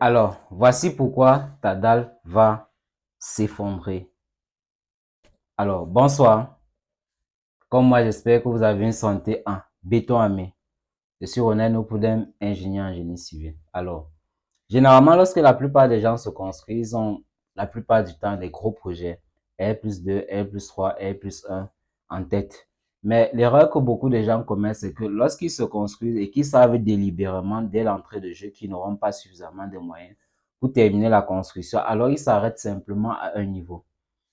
Alors, voici pourquoi ta dalle va s'effondrer. Alors, bonsoir. Comme moi, j'espère que vous avez une santé en béton armé. Je suis René Nopoudem, ingénieur en génie civil. Alors, généralement, lorsque la plupart des gens se construisent, ils ont la plupart du temps des gros projets, R+2, R+3, R+1 en tête. Mais l'erreur que beaucoup de gens commettent, c'est que lorsqu'ils se construisent et qu'ils savent délibérément dès l'entrée de jeu qu'ils n'auront pas suffisamment de moyens pour terminer la construction, alors ils s'arrêtent simplement à un niveau.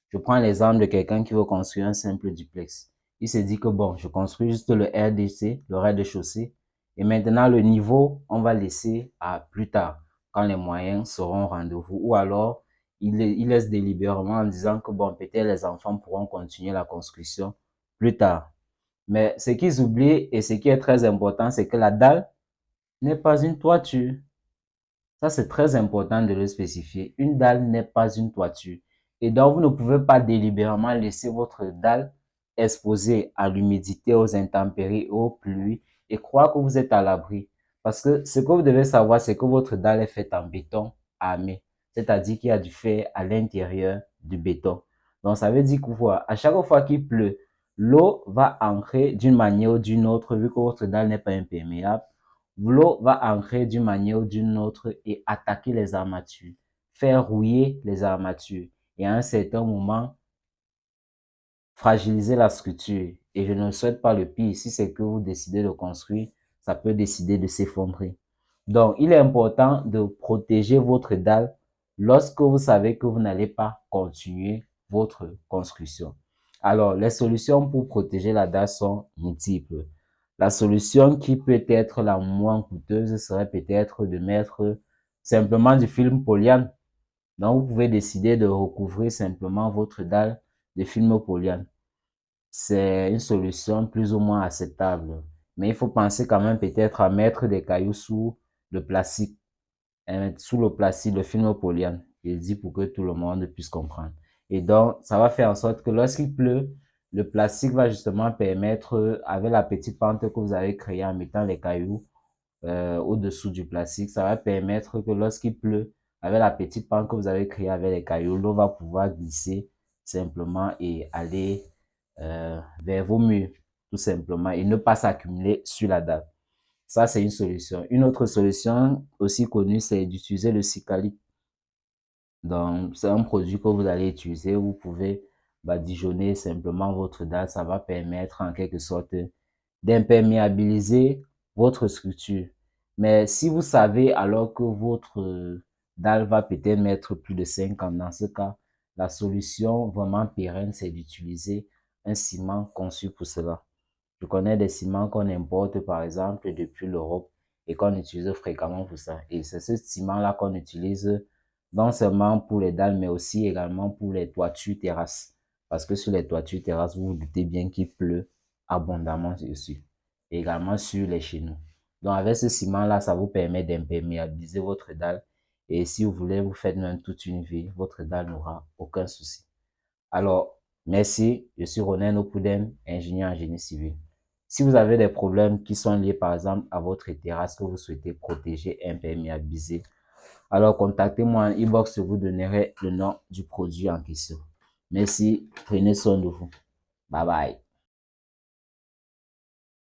Je prends l'exemple de quelqu'un qui veut construire un simple duplex. Il se dit que bon, je construis juste le RDC, le rez-de-chaussée, et maintenant le niveau, on va laisser à plus tard, quand les moyens seront au rendez-vous. Ou alors, il laisse délibérément en disant que bon, peut-être les enfants pourront continuer la construction plus tard. Mais ce qu'ils oublient et ce qui est très important, c'est que la dalle n'est pas une toiture. Ça, c'est très important de le spécifier. Une dalle n'est pas une toiture. Et donc, vous ne pouvez pas délibérément laisser votre dalle exposée à l'humidité, aux intempéries, aux pluies et croire que vous êtes à l'abri. Parce que ce que vous devez savoir, c'est que votre dalle est faite en béton armé. C'est-à-dire qu'il y a du fer à l'intérieur du béton. Donc, ça veut dire que voilà, à chaque fois qu'il pleut, l'eau va entrer d'une manière ou d'une autre, vu que votre dalle n'est pas imperméable. L'eau va entrer d'une manière ou d'une autre et attaquer les armatures, faire rouiller les armatures et à un certain moment fragiliser la structure. Et je ne souhaite pas le pire. Si c'est que vous décidez de construire, ça peut décider de s'effondrer. Donc, il est important de protéger votre dalle lorsque vous savez que vous n'allez pas continuer votre construction. Alors, les solutions pour protéger la dalle sont multiples. La solution qui peut être la moins coûteuse serait peut-être de mettre simplement du film polyane. Donc, vous pouvez décider de recouvrir simplement votre dalle de film polyane. C'est une solution plus ou moins acceptable. Mais il faut penser quand même peut-être à mettre des cailloux sous le plastique. Sous le plastique, le film polyane. Je dis pour que tout le monde puisse comprendre. Et donc, ça va faire en sorte que lorsqu'il pleut, le plastique va justement permettre, avec la petite pente que vous avez créée en mettant les cailloux au-dessous du plastique, ça va permettre que lorsqu'il pleut, avec la petite pente que vous avez créée avec les cailloux, l'eau va pouvoir glisser simplement et aller vers vos murs, tout simplement, et ne pas s'accumuler sur la dalle. Ça, c'est une solution. Une autre solution aussi connue, c'est d'utiliser le Cicalite. Donc, c'est un produit que vous allez utiliser. Vous pouvez badigeonner simplement votre dalle. Ça va permettre en quelque sorte d'imperméabiliser votre structure. Mais si vous savez alors que votre dalle va peut-être mettre plus de 5 ans, dans ce cas, la solution vraiment pérenne, c'est d'utiliser un ciment conçu pour cela. Je connais des ciments qu'on importe, par exemple, depuis l'Europe et qu'on utilise fréquemment pour ça. Et c'est ce ciment-là qu'on utilise non seulement pour les dalles, mais aussi également pour les toitures terrasses. Parce que sur les toitures terrasses, vous vous doutez bien qu'il pleut abondamment dessus. Et également sur les chez nous. Donc, avec ce ciment-là, ça vous permet d'imperméabiliser votre dalle. Et si vous voulez, vous faites même toute une vie, votre dalle n'aura aucun souci. Alors, merci, je suis Ronen Opoudem, ingénieur en génie civil. Si vous avez des problèmes qui sont liés par exemple à votre terrasse que vous souhaitez protéger, imperméabiliser, alors contactez-moi en inbox, je vous donnerai le nom du produit en question. Merci, prenez soin de vous. Bye bye.